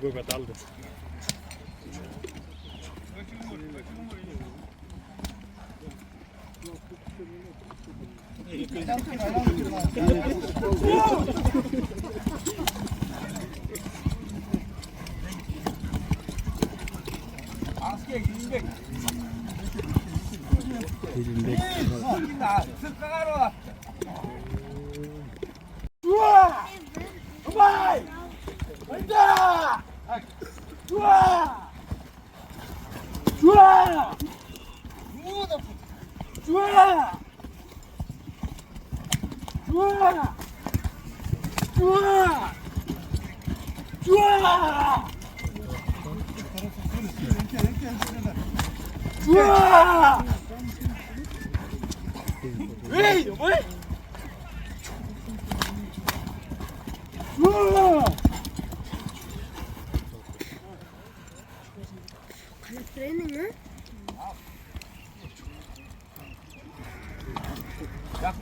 그거 달래. 우와! 어마이! 간다! 우와! 우와! 우와! 우와! 우와! 우와! 우와! 에이, 뭐야? 우와! Training, 야,